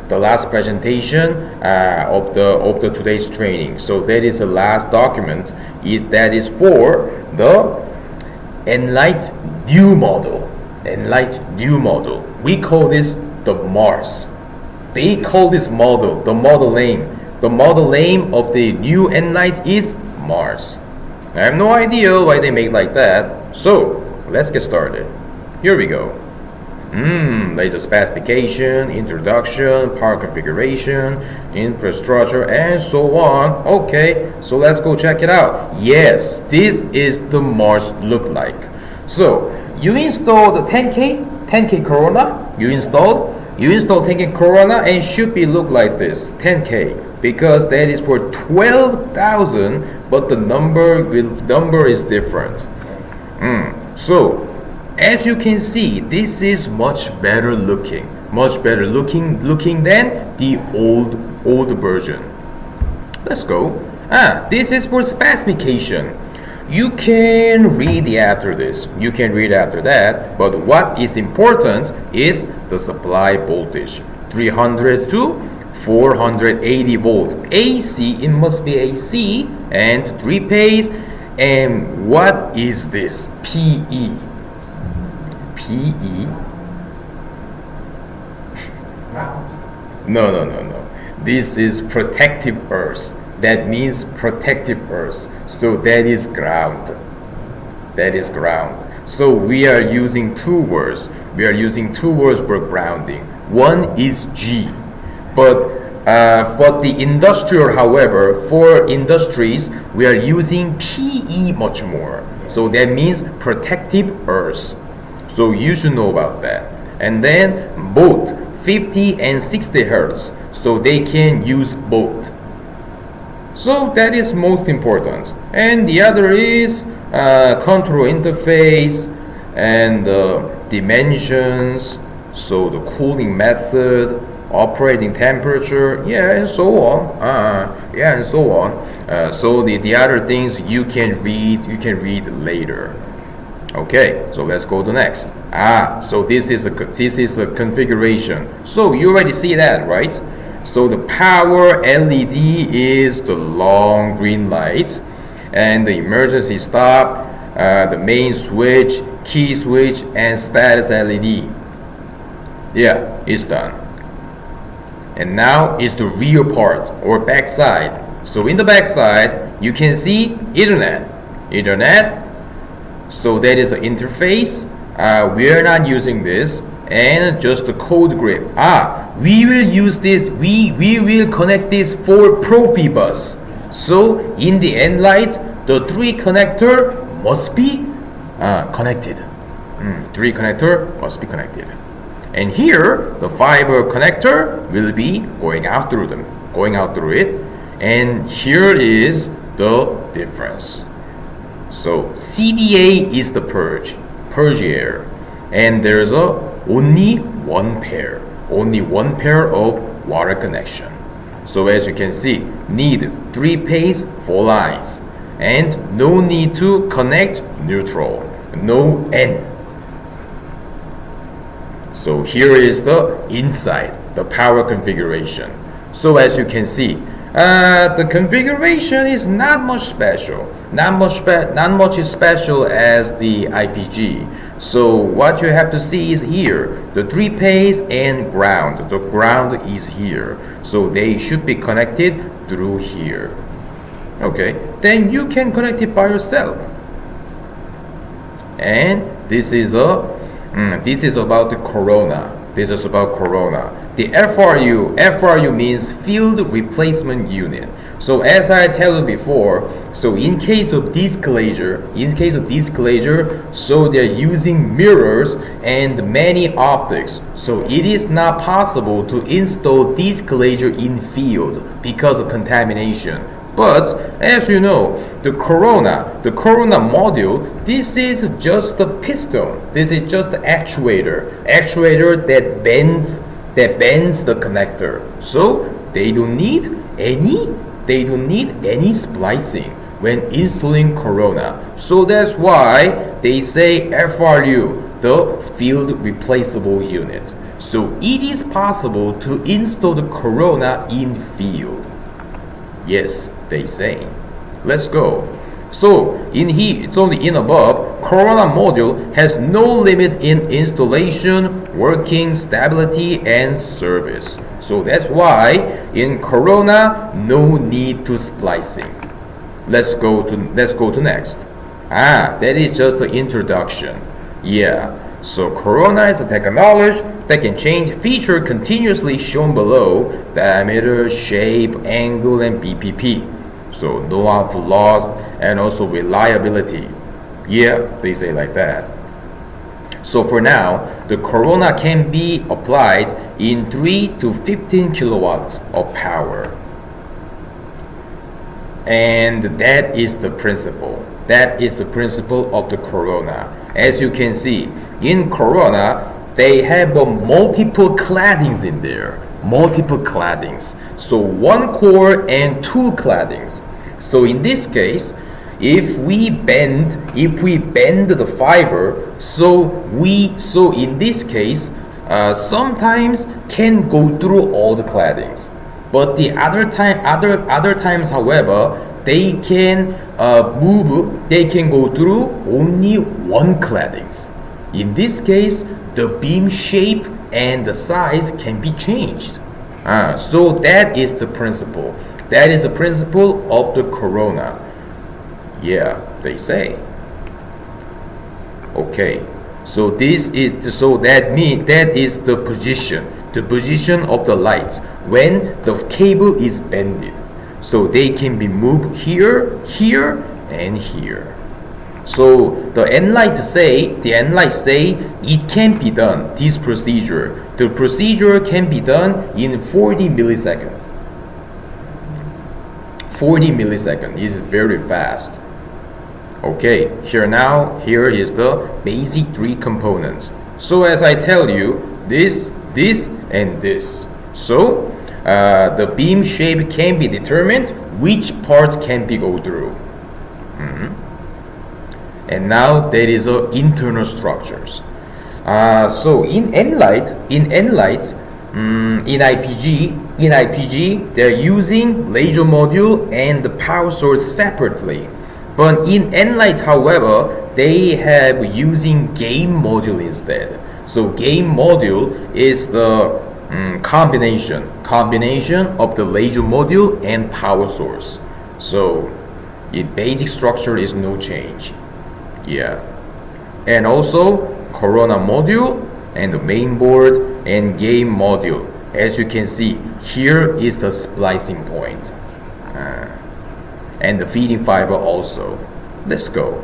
the last presentation of the today's training. So that is the last document. That is for the nLight new model. nLight new model. We call this the Mars. They call this model the model name. The model name of the new nLight is Mars. I have no idea why they make like that. So let's get started. Here we go. Laser specification, introduction, power configuration, infrastructure, and so on. Okay, so let's go check it out. Yes, this is the Mars look like. So you install the 10K Corona. You install 10K Corona and should be look like this, 10K, because that is for 12,000, but the number is different. So as you can see, this is much better looking than the old version. Let's go. This is for specification. You can read after this. You can read after that. But what is important is the supply voltage, 300 to 480 volts. AC, it must be AC, and 3-phase. And what is this? PE. PE? No. This is protective earth. That means protective earth. So that is ground. That is ground. So we are using two words. We are using two words for grounding. One is G. But the industrial, however, for industries, we are using PE much more. So that means protective earth. So you should know about that. And then both 50 and 60 hertz. So they can use both. So that is most important. And the other is control interface and dimensions. So the cooling method, operating temperature, and so on. So the other things you can read later. Okay, so let's go to next. So this is a configuration. So you already see that, right? So the power LED is the long green light, and the emergency stop, the main switch, key switch, and status LED. Yeah, it's done. And now is the rear part or back side. So in the back side, you can see Ethernet. So that is an interface. We are not using this, and just the code grip. We will use this. We will connect this for Profibus. So in the nLight, the 3 connector must be connected. 3 connector must be connected. And here the fiber connector will be going out through it. And here is the difference. So CDA is the purge air, and there's only one pair of water connection. So as you can see, need 3-phase 4 lines, and no need to connect neutral, no N. So here is the inside, the power configuration. So as you can see, the configuration is not much special. Not much is special as the IPG. So what you have to see is here, the 3-phase and ground. The ground is here. So they should be connected through here. Okay, then you can connect it by yourself. And this is about the Corona. This is about Corona. The FRU means field replacement unit. So as I tell you before, so in case of disclosure, so they're using mirrors and many optics. So it is not possible to install disclosure in field because of contamination. But as you know, the Corona module, this is just the piston. This is just the actuator that bends the connector. So they don't need any splicing when installing Corona. So that's why they say FRU, the field replaceable unit. So it is possible to install the Corona in field. Yes, they say. Let's go. So in here, it's only in above, Corona module has no limit in installation, working, stability, and service. So that's why in Corona, no need to splicing. Let's go to next. That is just the introduction. Yeah. So Corona is a technology that can change feature continuously shown below: diameter, shape, angle, and BPP. So no output loss and also reliability. Yeah, they say like that. So for now, the Corona can be applied in 3 to 15 kilowatts of power. And that is the principle. That is the principle of the Corona. As you can see, in Corona, they have multiple claddings in there. Multiple claddings. So one core and two claddings. So in this case, if we bend the fiber, so in this case, sometimes can go through all the claddings. But the other times, however, they can go through only one claddings. In this case, the beam shape and the size can be changed. So that is the principle. That is the principle of the Corona. Yeah, they say. Okay. So that is the position of the lights when the cable is bended. So they can be moved here, here, and here. So the nLight say it can be done, this procedure. The procedure can be done in 40 milliseconds. 40 milliseconds is very fast. Okay, here is the basic three components. So as I tell you, this, and this. So the beam shape can be determined which part can be go through. And now there is internal structures. So in nLight, in IPG, they're using laser module and the power source separately. But in nLight, however, they have using gain module instead. So gain module is the combination of the laser module and power source. So in basic structure is no change. Yeah. And also Corona module and the main board and gain module. As you can see, here is the splicing point. And the feeding fiber also. Let's go.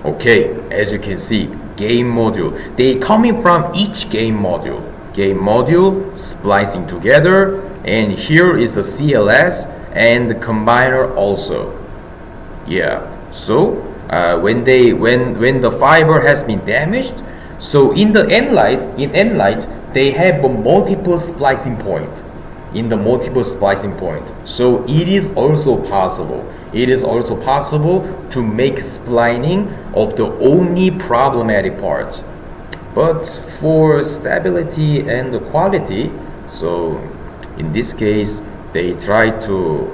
Okay, as you can see, gain module. They coming from each gain module. Gain module splicing together, and here is the CLS and the combiner also. Yeah. So when the fiber has been damaged, so in nLight, they have a multiple splicing point. In the multiple splicing point. So it is also possible. It is also possible to make splining of the only problematic part. But for stability and the quality, so in this case, they try to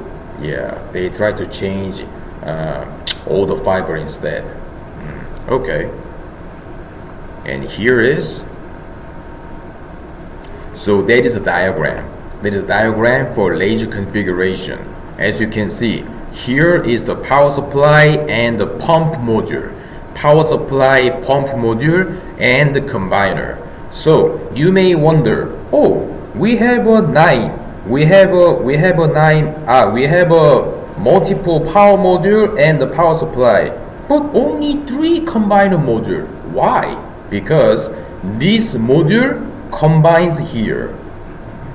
change all the fiber instead. Okay. And here is. So that is a diagram. That is a diagram for laser configuration. As you can see, here is the power supply and the pump module. Power supply, pump module, and the combiner. So you may wonder, oh, we have a multiple power module and the power supply, but only 3 combiner module. Why? Because this module combines here.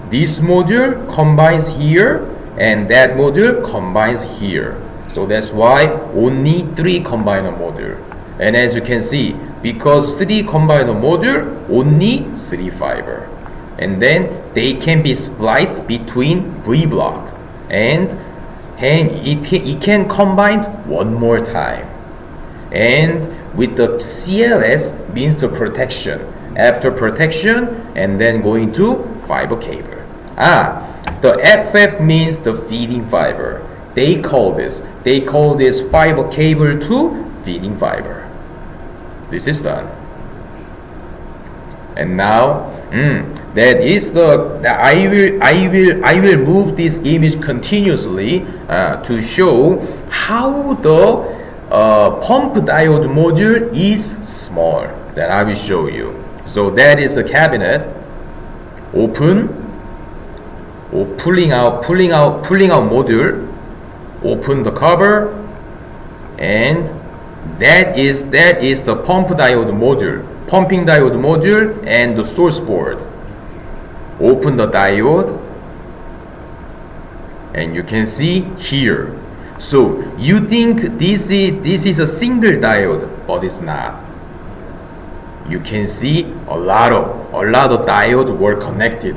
This module combines here, and that module combines here. So that's why only 3 combiner module. And as you can see, because 3 combiner module, only 3 fiber. And then they can be spliced between V block. And it can combine one more time. And with the CLS means the protection. After protection, and then going to fiber cable. The FF means the feeding fiber. They call this fiber cable to feeding fiber. This is done. And now, that is I will move this image continuously to show how the pump diode module is small. That I will show you. So that is a cabinet. Open, or pulling out module. Open the cover, and that is the pump diode module, pumping diode module, and the source board. Open the diode, and you can see here. So you think this is a single diode, but it's not. You can see a lot of diodes were connected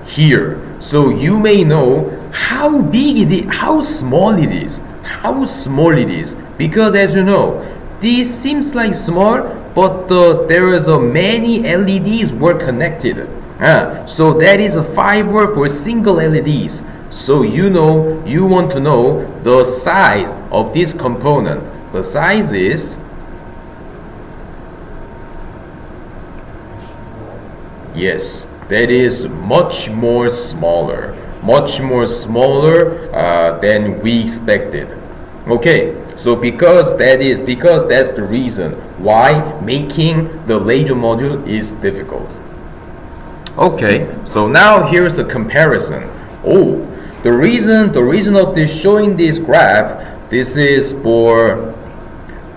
here. So you may know how big it is, how small it is, because as you know, this seems like small, but there is many LEDs were connected. So that is a fiber for single LEDs. So you want to know the size of this component. The size is, yes, that is much more smaller than we expected. Okay, so because that's the reason why making the laser module is difficult. Okay, so now here's the comparison. The reason of this showing this graph, this is for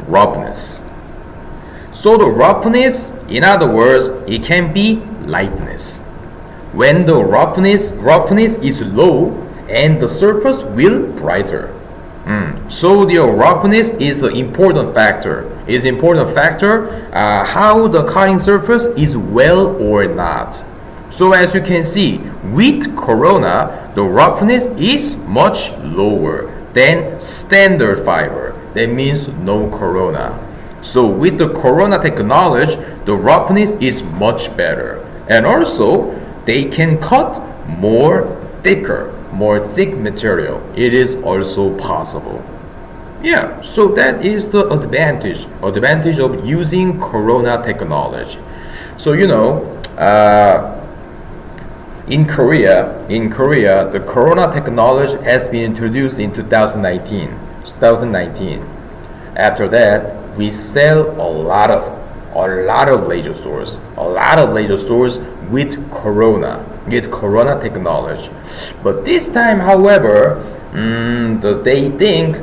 roughness. So the roughness, in other words, it can be lightness. When the roughness is low and the surface will brighter. So the roughness is an important factor. How the cutting surface is well or not. So as you can see, with Corona, the roughness is much lower than standard fiber. That means no Corona. So with the Corona technology, the roughness is much better. And also, they can cut more thick material. It is also possible. Yeah, so that is the advantage of using Corona technology. So in Korea, the Corona technology has been introduced in 2019. After that, we sell a lot of laser source with Corona technology. But this time, however, they think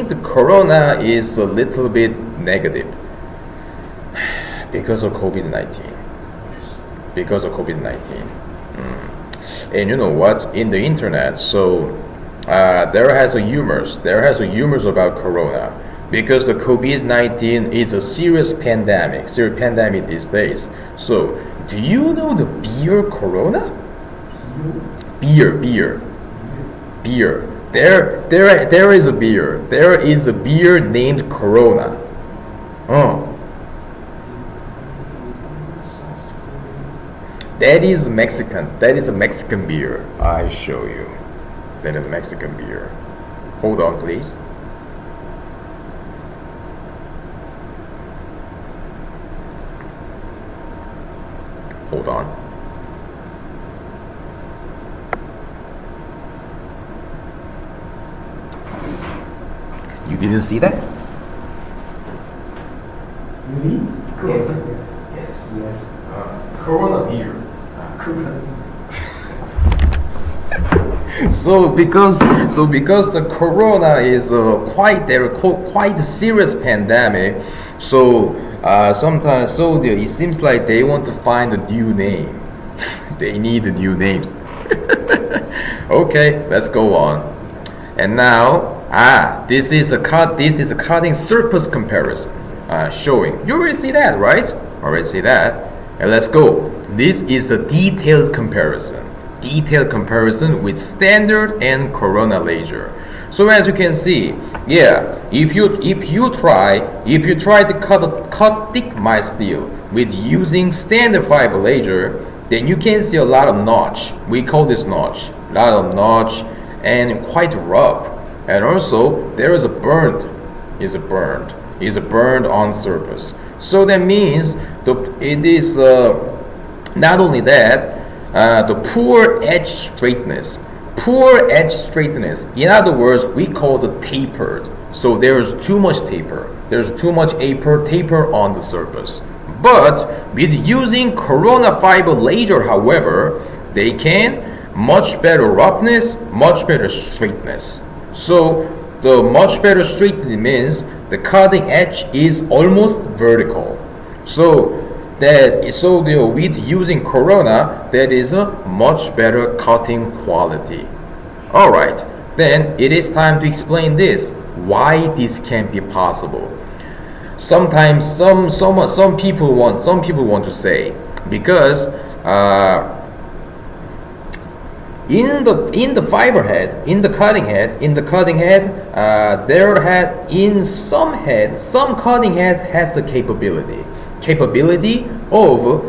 the Corona is a little bit negative because of COVID-19. And you know what? In the internet, so there has a humors about Corona, because the COVID-19 is a serious pandemic these days. So, do you know the beer Corona? Beer. There is a beer. There is a beer named Corona. That is Mexican. That is a Mexican beer. I show you. That is Mexican beer. Hold on, please. Hold on. You didn't see that? Really? Yes. Corona beer. So because the Corona is quite a serious pandemic, so sometimes it seems like they want to find a new name. They need new names. Okay, let's go on. And now this is a cutting surface comparison showing. You already see that, right? Already see that. And let's go. This is the detailed comparison with standard and Corona laser. So as you can see, yeah, if you try to cut thick mild steel with using standard fiber laser, then you can see a lot of notch. We call this notch, a lot of notch, and quite rough. And also there is a burned on surface. So that means it is not only that, the poor edge straightness. Poor edge straightness. In other words, we call it tapered. So there's too much taper. There's too much taper on the surface. But with using Corona fiber laser, however, they can much better roughness, much better straightness. So the much better straightness means the cutting edge is almost vertical. So with using Corona, that is a much better cutting quality. Alright, then it is time to explain this, why this can be possible. Sometimes some people want to say, because in the fiber head, in the cutting head, some cutting heads has the capability of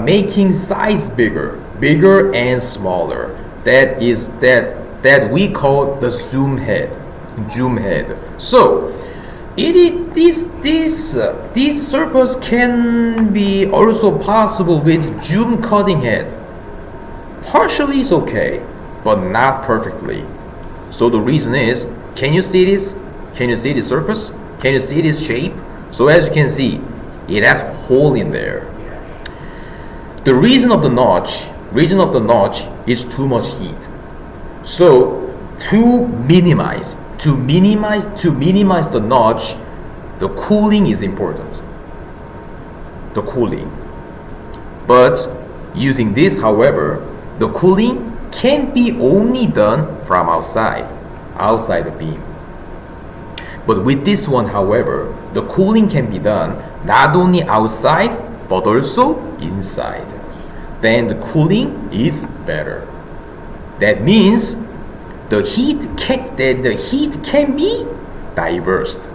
making size bigger and smaller. That we call the zoom head. So this surface can be also possible with zoom cutting head. Partially is okay, but not perfectly. So the reason is, can you see this? Can you see the surface? Can you see this shape? So as you can see, it has hole in there. The reason of the notch is too much heat. So to minimize the notch, the cooling is important. The cooling. But using this, however, the cooling can be only done from outside the beam. But with this one, however, the cooling can be done not only outside but also inside. Then the cooling is better. That means the heat can be dispersed.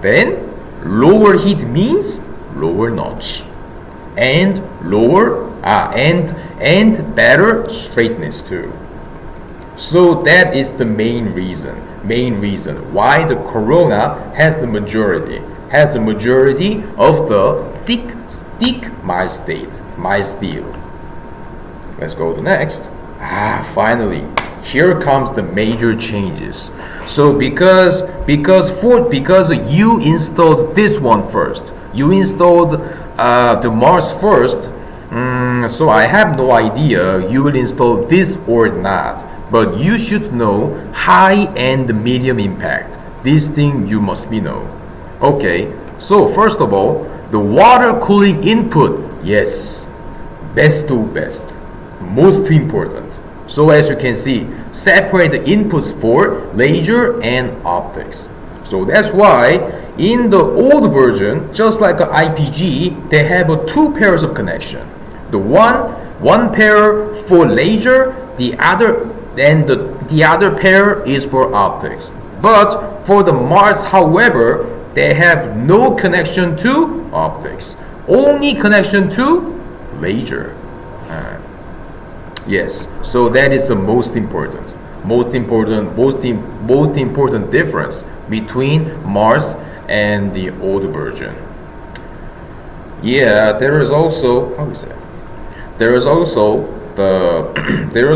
Then lower heat means lower notch and and better straightness too. So that is the main reason why the Corona has the majority of the thick mild steel. Let's go to next. Finally, here comes the major changes. So because you installed this one first, you installed the Mars first. So I have no idea you will install this or not, but you should know high and medium impact. This thing you must be know. Okay, so first of all, the water cooling input, yes, best to best, most important. So as you can see, separate the inputs for laser and optics. So that's why in the old version, just like an IPG, they have two pairs of connection. The one pair for laser, the other pair is for optics. But for the Mars, however, they have no connection to optics, only connection to laser. Yes, so that is the most important difference between Mars and the old version. Yeah, there is also there is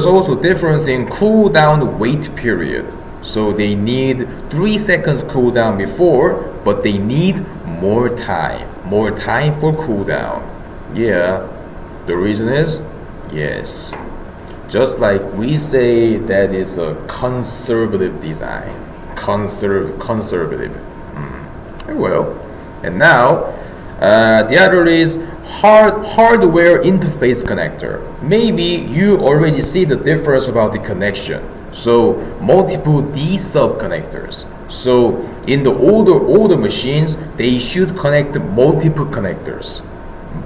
also difference in cool down wait period. So they need 3 seconds cool down before, but they need more time for cool down. Yeah, the reason is, yes, just like we say, that is a conservative design. Conservative. Well, and now the other is hardware interface connector. Maybe you already see the difference about the connection. So multiple D-sub connectors. So in the older machines, they should connect multiple connectors.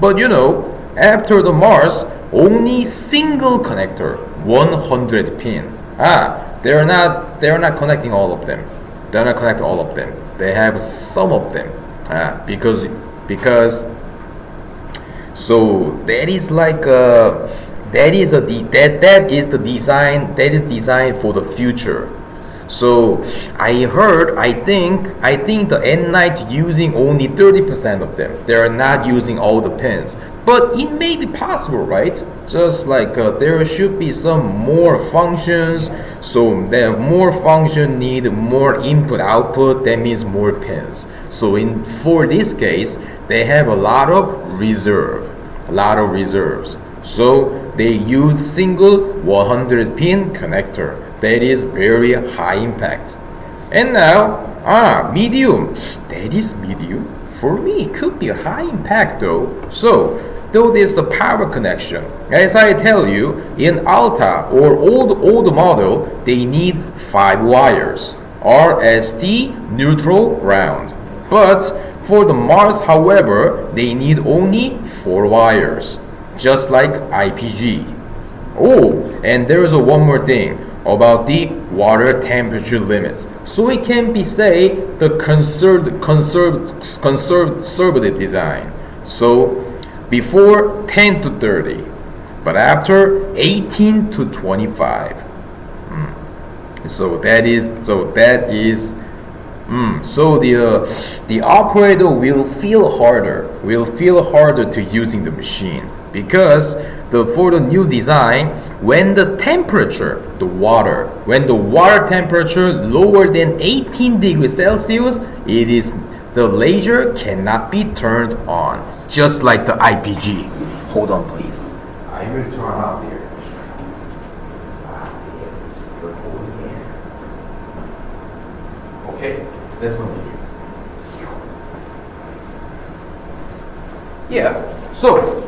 But you know, after the Mars, only single connector, 100 pin. they're not connecting all of them. They're not connecting all of them. They have some of them. Because so that is like that is the design for the future. So I think the nLight using only 30% of them. They are not using all the pins, but it may be possible, right? Just like there should be some more functions. So the more function need more input output. That means more pins. So for this case, they have a lot of reserves. So they use single 100 pin connector. That is very high impact. And now, medium. That is medium. For me, it could be a high impact though. So, though there's the power connection, as I tell you, in Alta or old model, they need 5 wires. RST, neutral, ground. But for the Mars, however, they need only 4 wires. Just like IPG. Oh, and there is one more thing about the water temperature limits. So it can be say the conservative design. So before 10 to 30, but after 18 to 25. So the operator will feel harder to using the machine, because for the new design, when the water temperature lower than 18 degrees Celsius, the laser cannot be turned on, just like the IPG. Hold on, please. I will turn on here. Okay, let's continue. Yeah, so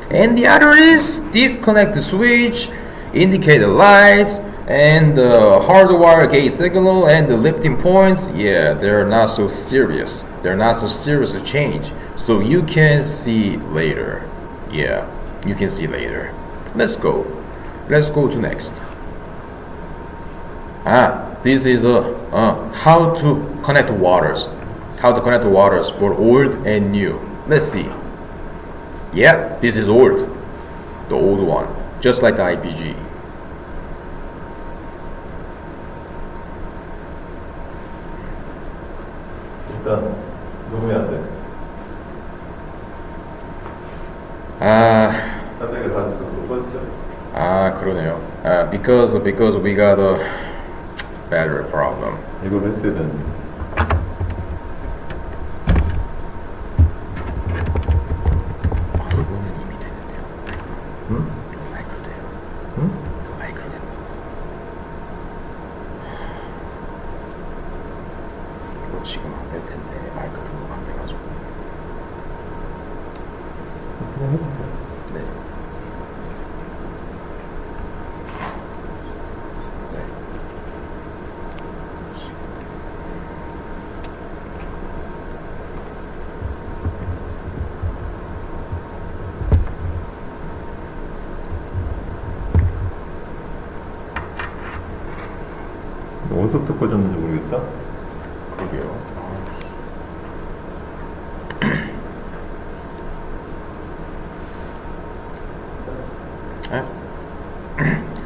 and the other is disconnect the switch, indicator lights, and the hardwire gate signal and the lifting points. Yeah, they're not so serious. They're not so serious to change. So you can see later. Yeah, you can see later. Let's go to next. This is how to connect waters. How to connect waters for old and new. Let's see. Yeah, this is old. The old one. Just like the IPG. 일단 녹음이 안 돼. 딴데가 다 꺼졌죠? 그러네요. Because we got a battery problem. 이걸 했어야 되는데. 이거는 이미 되는데요. 응? 마이크로 돼요. 응? 마이크로 된다. 이거 지금 안 될 텐데 마이크 등록 안 돼가지고. 그냥 해도 돼. 네. 어디서부터 꺼졌는지 모르겠다. 그러게요.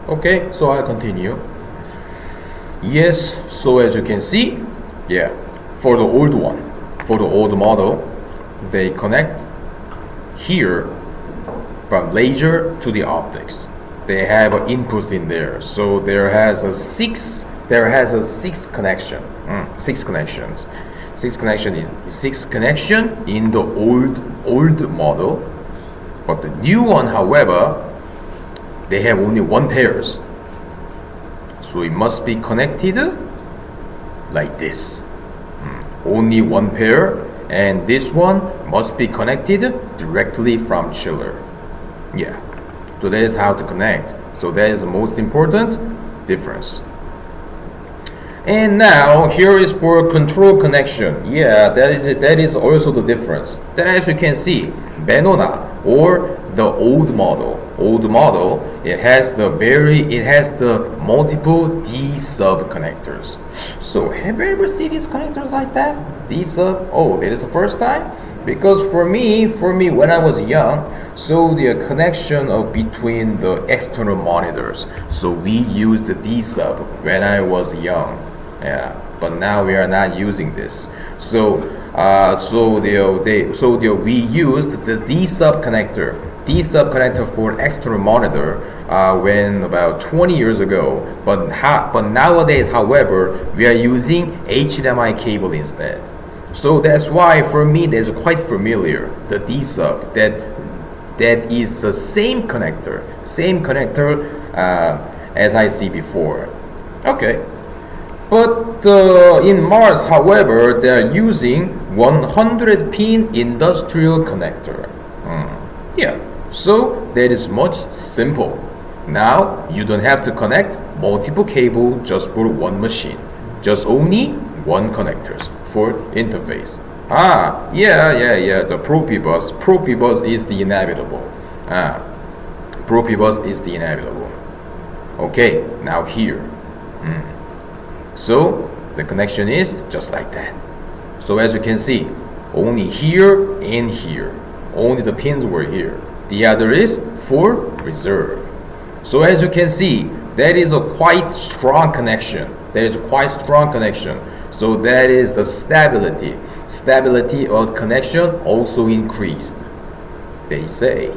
Okay, so I'll continue. Yes, so as you can see, yeah, for the old model, they connect here from laser to the optics. They have inputs in there, so there has a six connection. Six connections in the old model, but the new one, however, they have only one pairs, so it must be connected like this. Only one pair, and this one must be connected directly from chiller. Yeah, so that is how to connect. So that is the most important difference. And now here is for control connection. Yeah, that is also the difference. Then as you can see, Benona or the old model. Old model, it has the multiple D sub connectors. So have you ever seen these connectors like that? D sub? Oh, that is the first time? Because for me, when I was young, so the connection of between the external monitors. So we used the D sub when I was young. Yeah, but now we are not using this. So we used the D sub connector for external monitor when about 20 years ago. But nowadays, however, we are using HDMI cable instead. So that's why for me that's quite familiar. The D sub that is the same connector as I see before. Okay. But in Mars, however, they are using 100 pin industrial connector. Yeah, so that is much simple. Now you don't have to connect multiple cable just for one machine. Just only one connectors for interface. Yeah. The Profibus is the inevitable. Profibus is the inevitable. Okay, now here. So the connection is just like that. So as you can see, only here and here. Only the pins were here. The other is for reserve. So as you can see, that is a quite strong connection. So that is the stability. Stability of connection also increased, they say.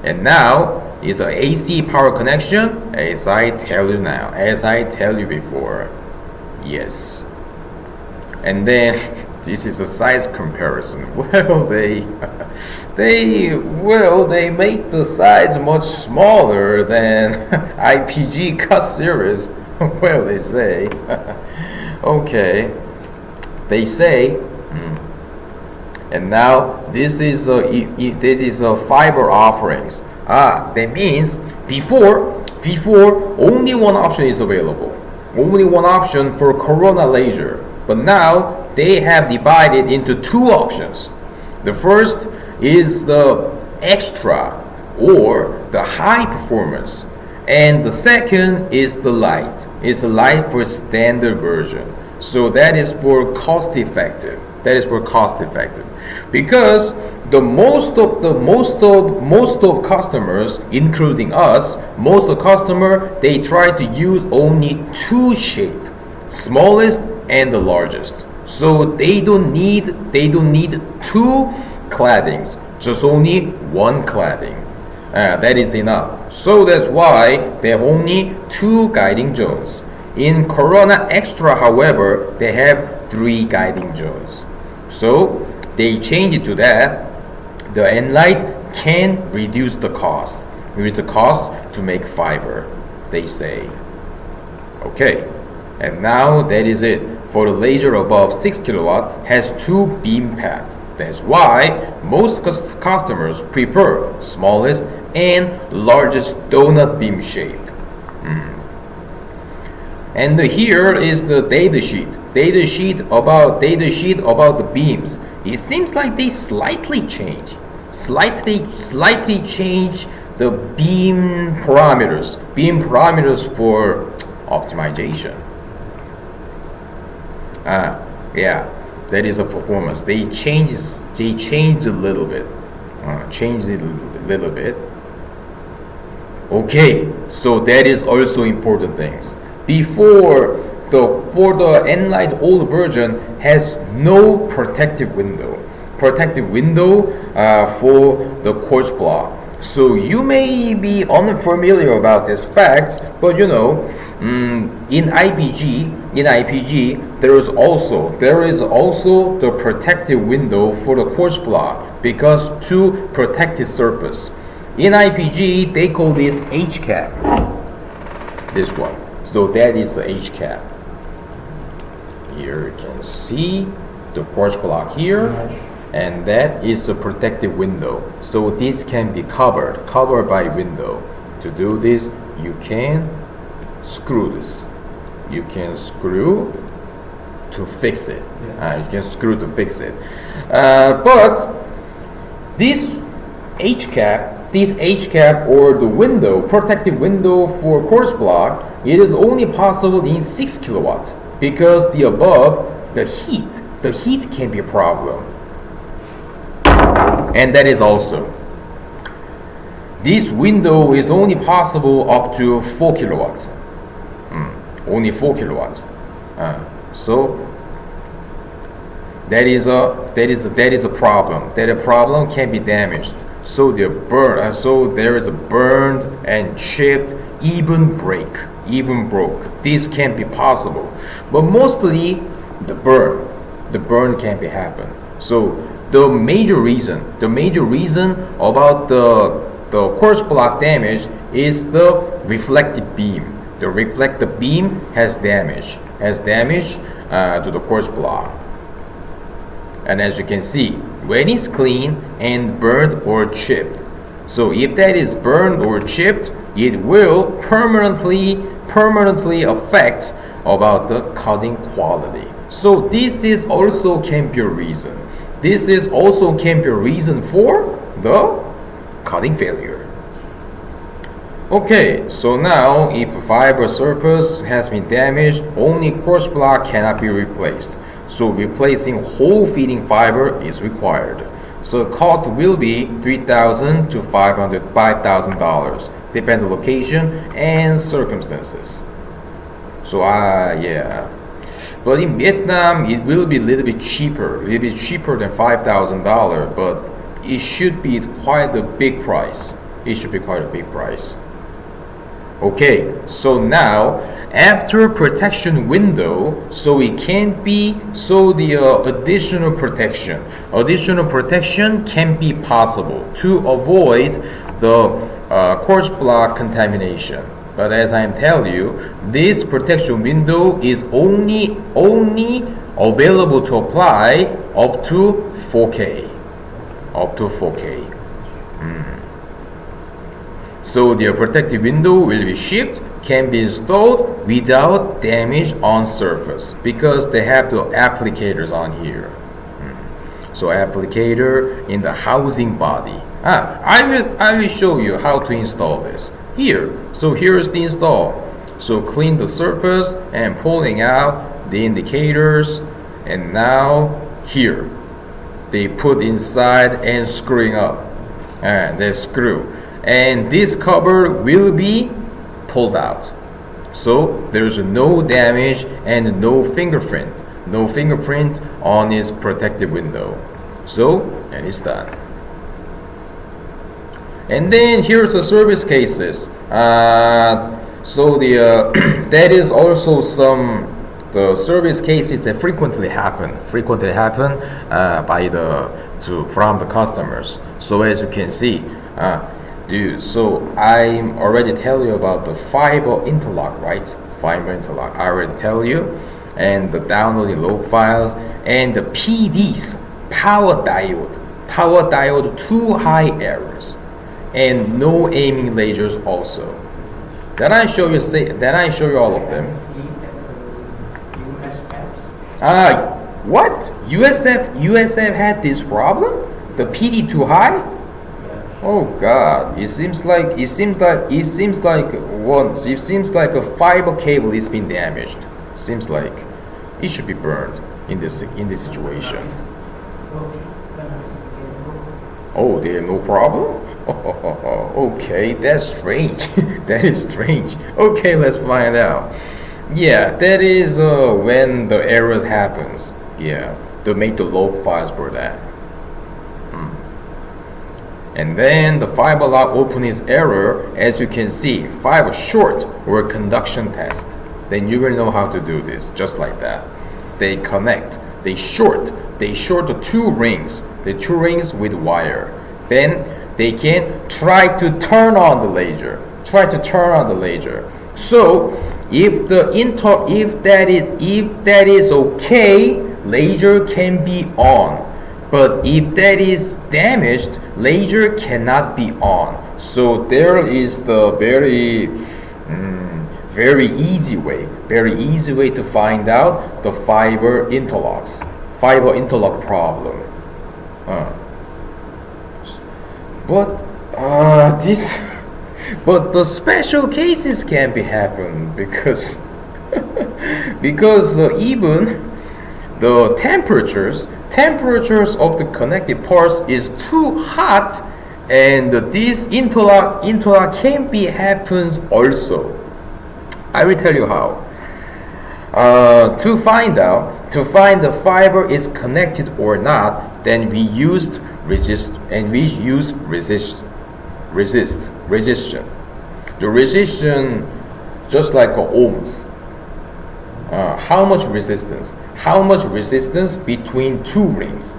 And now is the AC power connection, as I tell you before. Yes. And then this is a size comparison. Well, they make the size much smaller than IPG cut series. Well, they say. Okay. They say. And now this is a fiber offerings. That means before only one option is available. Only one option for Corona laser. But now they have divided into two options. The first is the extra or the high performance. And the second is the light. It's a light for standard version. So that is for cost effective. Because the most of customers, including us, most of customer, they try to use only two shape, smallest and the largest. So they don't need two claddings, just only one cladding. That is enough. So that's why they have only two guiding zones. In Corona Extra, however, they have 3 guiding zones. So they change it to that. The nLight can reduce the cost. To make fiber, they say. Okay, and now that is it. For the laser above 6 kilowatt has 2 beam path. That's why most customers prefer smallest and largest donut beam shape. And here is the data sheet. Data sheet about the beams. It seems like they slightly change the beam parameters for optimization. Yeah, that is a performance. They changed a little bit. Okay, so that is also important things. For the nLight old version has no protective window for the quartz block. So you may be unfamiliar about this fact, but you know, in IPG there is also the protective window for the quartz block because to protect its surface. In IPG they call this H cap. This one. So that is the H cap. Here you can see the quartz block here, and that is the protective window. So this can be covered by window. To do this, you can screw this. You can screw to fix it. Yes. But this H cap, this H cap or the window, protective window for quartz block, it is only possible in 6 kilowatts because the above, the heat can be a problem. And that is also, this window is only possible up to 4 kilowatts. Only 4 kilowatts. So that is a problem. That a problem can be damaged. So there is a burned and chipped, even broke. This can be possible, but mostly the burn can be happen. So the major reason about the quartz block damage is the reflective beam. The reflective beam has damage to the quartz block. And as you can see, when it's clean and burned or chipped, so if that is burned or chipped, it will permanently affect about the cutting quality. So this is also can be a reason. This is also can be a reason for the cutting failure. Okay, so now if fiber surface has been damaged, only quartz block cannot be replaced. So replacing whole feeding fiber is required. So cost will be $3,000 to $5,000, depending on location and circumstances. So yeah. But in Vietnam, it will be a little bit cheaper than $5,000, but it should be quite a big price. Okay, so now after protection window, so it can be the additional protection can be possible to avoid the quartz block contamination. But as I am telling you, this protection window is only available to apply up to 4K. So the protective window will be shipped, can be installed without damage on surface because they have the applicators on here. So applicator in the housing body. I will show you how to install this here. So here is the install. So clean the surface and pulling out the indicators, and now here they put inside and screwing up, and they screw, and this cover will be pulled out. So there's no damage and no fingerprint on its protective window. So and it's done. And then here's the service cases. So the that is also the service cases that frequently happen from the customers. So as you can see, so I already tell you about the fiber interlock, right? Fiber interlock. I already tell you, and the downloading log files and the PDs, power diode too high errors, and no aiming lasers also. Then I show you all of them. What? USF had this problem? The PD too high? Oh God! It seems like a fiber cable is being damaged. Seems like it should be burned in this situation. Oh, there no problem? Okay, that's strange. That is strange. Okay, let's find out. Yeah, that is when the error happens. Yeah, to make the log files for that. And then the fiber lock open is error. As you can see, fiber short or conduction test. Then you will know how to do this, just like that. They connect. They short the two rings with wire. Then they can try to turn on the laser. So if that is okay, laser can be on. But if that is damaged, laser cannot be on. So there is the very easy way to find out the fiber interlock problem. But this, but the special cases can be happen because because even the temperatures of the connected parts is too hot, and this interlock can be happens also. I will tell you how. To find the fiber is connected or not, then we used resistance. The resistance, just like ohms. How much resistance? How much resistance between two rings?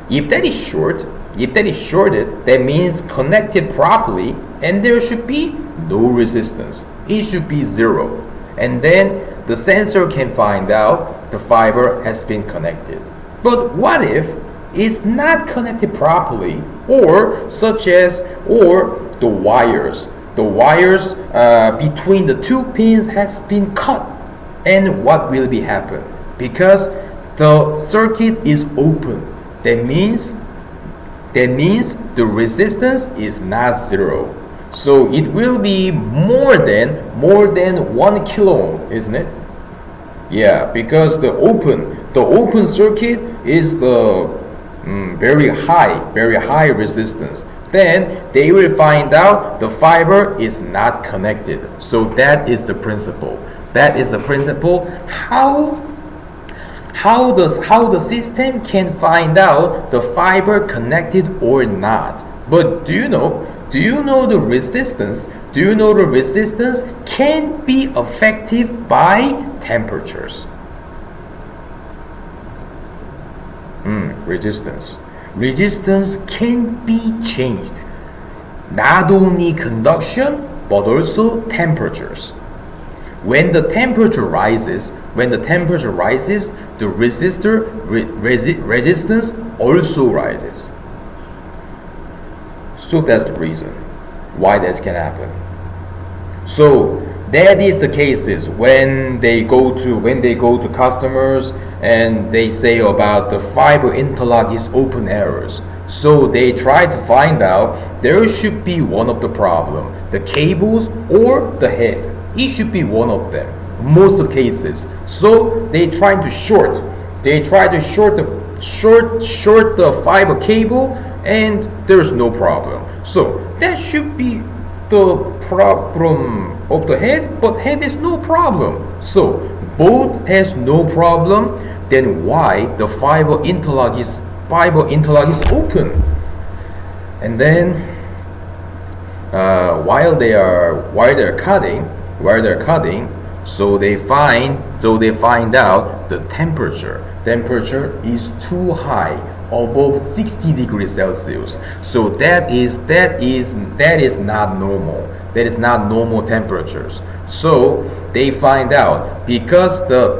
If that is shorted, that means connected properly, and there should be no resistance. It should be zero, and then the sensor can find out the fiber has been connected. But what if it's not connected properly, or the wires between the two pins has been cut? And what will be happen? Because the circuit is open, that means the resistance is not zero. So it will be more than 1 kilo ohm, isn't it? Yeah, because the open circuit is the very high resistance. Then they will find out the fiber is not connected. So that is the principle. That is the principle. How the system can find out the fiber connected or not? But do you know the resistance? Do you know the resistance can be affected by temperatures? Resistance can be changed. Not only conduction, but also temperatures. When the temperature rises, the resistance also rises. So that's the reason why that can happen. So that is the cases when they go to customers and they say about the fiber interlock is open errors. So they try to find out there should be one of the problem, the cables or the head. It should be one of them, most of the cases. So they try to short the fiber cable, and there's no problem. So that should be the problem of the head, but head is no problem. So both has no problem. Then why the fiber interlock is open? And then while they're cutting, so they find out the temperature is too high, above 60 degrees Celsius. So that is not normal. That is not normal temperatures. So they find out because the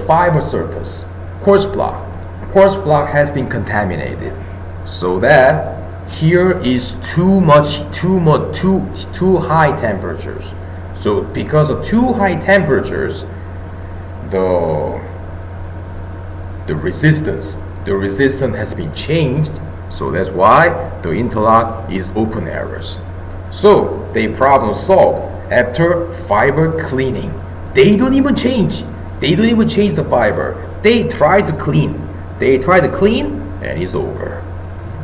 fiber surface quartz block has been contaminated. So that here is too high temperatures. So because of too high temperatures, the resistance has been changed. So that's why the interlock is open errors. So the problem solved after fiber cleaning. They don't even change the fiber. They try to clean, and it's over.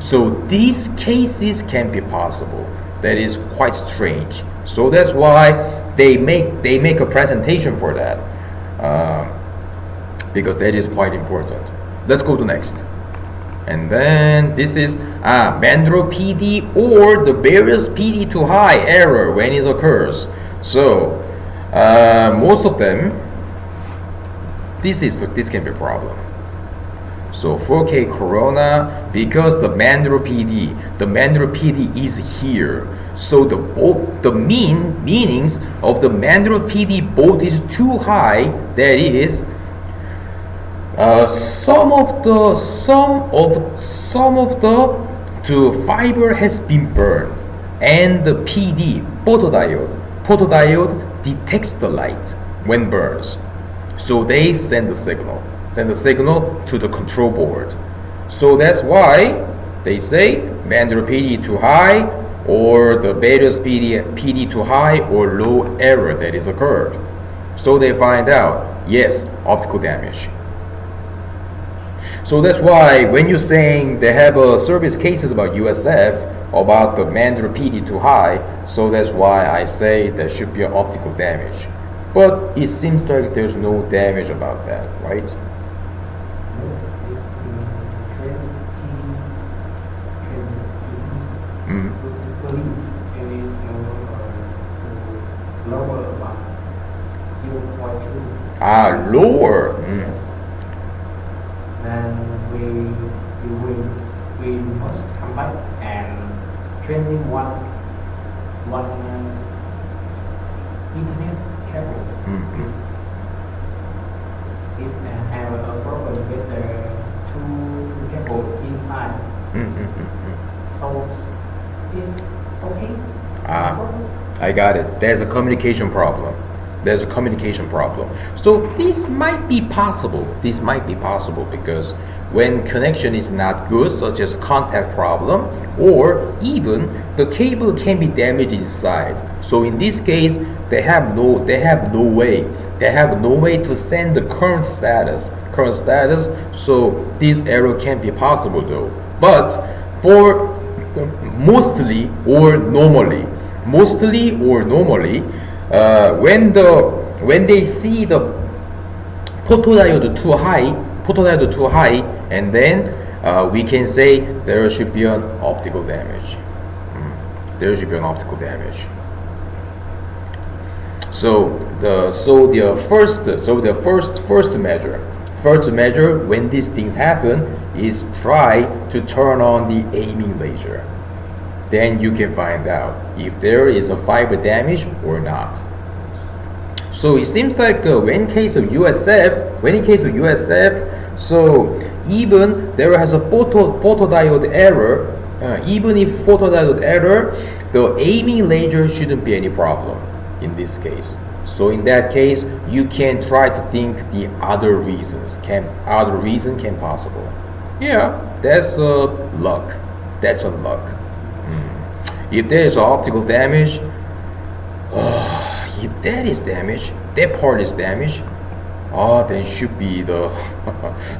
So these cases can be possible. That is quite strange. So that's why they make a presentation for that, because that is quite important. Let's go to next. And then this is Mandro PD or the various PD too high error when it occurs. So most of them, this can be a problem. So 4K Corona, because the Mandro PD is here. So the meanings of the Mandro PD both is too high. That is, some of the fiber has been burned, and the PD photodiode detects the light when burns. So they send the signal to the control board. So that's why they say manual PD too high, or the various PD too high or low error that is occurred. So they find out, yes, optical damage. So that's why when you're saying they have service cases about USF, about the manual PD too high, so that's why I say there should be an optical damage. But it seems like there's no damage about that, right? Lower about 0.2. Lower. Then we must come back and changing one internet cable. Is have a problem with the two cable inside. So is okay. I got it. There's a communication problem. There's a communication problem. So this might be possible. This might be possible because when connection is not good, such as contact problem, or even the cable can be damaged inside. So in this case, they have no way to send the current status. So this error can be possible though. But for mostly or normally, when they see the photodiode too high, and then we can say there should be an optical damage. There should be an optical damage. So the first measure when these things happen is try to turn on the aiming laser. Then you can find out if there is a fiber damage or not. So it seems like when in case of USF, so even there has a photodiode error, even if photodiode error, the aiming laser shouldn't be any problem in this case. So in that case, you can try to think the other reason can possible. Yeah, that's luck. That's a luck. If there is optical damage, if that is damaged, that part is damaged, then should be the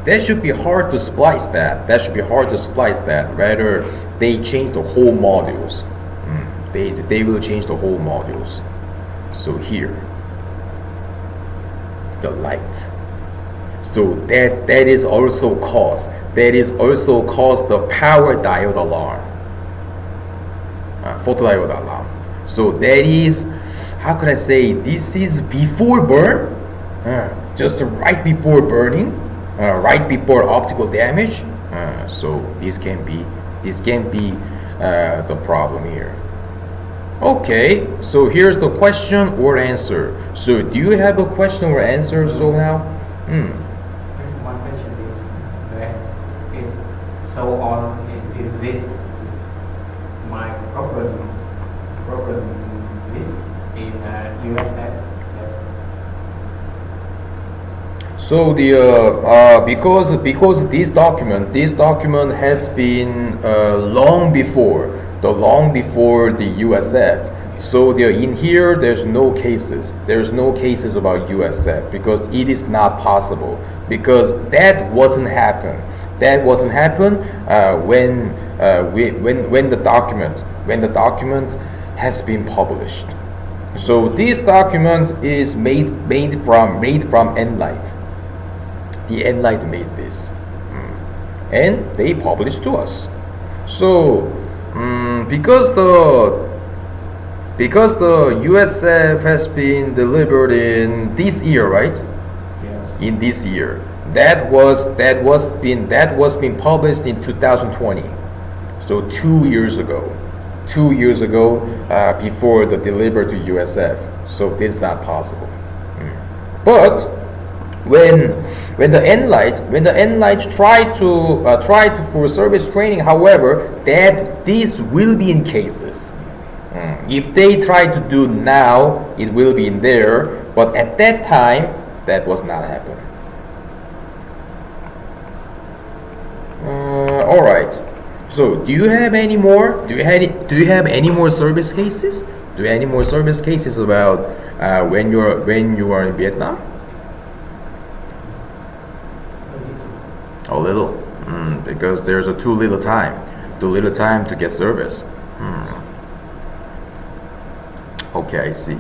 that should be hard to splice that. Rather, they change the whole modules. They will change the whole modules. So here, the light. So that is also cause the power diode alarm. Photodiode alarm. So that is, how could I say, this is before burn, just right before burning, right before optical damage. So this can be the problem here. Okay, so here's the question or answer. So do you have a question or answer? So now, One question is that is so on is this my problem list in USF? Yes. so the because this document has been long before the USF. So in here there's no cases about USF because it is not possible, because that wasn't happen when the document has been published. So this document is made from nLight. The nLight made this, and they published to us. So because the USF has been delivered in this year, right? Yes. In this year, that was been published in 2020. So 2 years ago. Before the delivery to USF. So this is not possible. But when the nLight tried to for service training, however, that this will be in cases. If they try to do now, it will be in there. But at that time, that was not happening. All right. So, do you have any more? Do you have any more service cases? Do you have any more service cases about when you are in Vietnam? A little, because there's a too little time to get service. Okay, I see.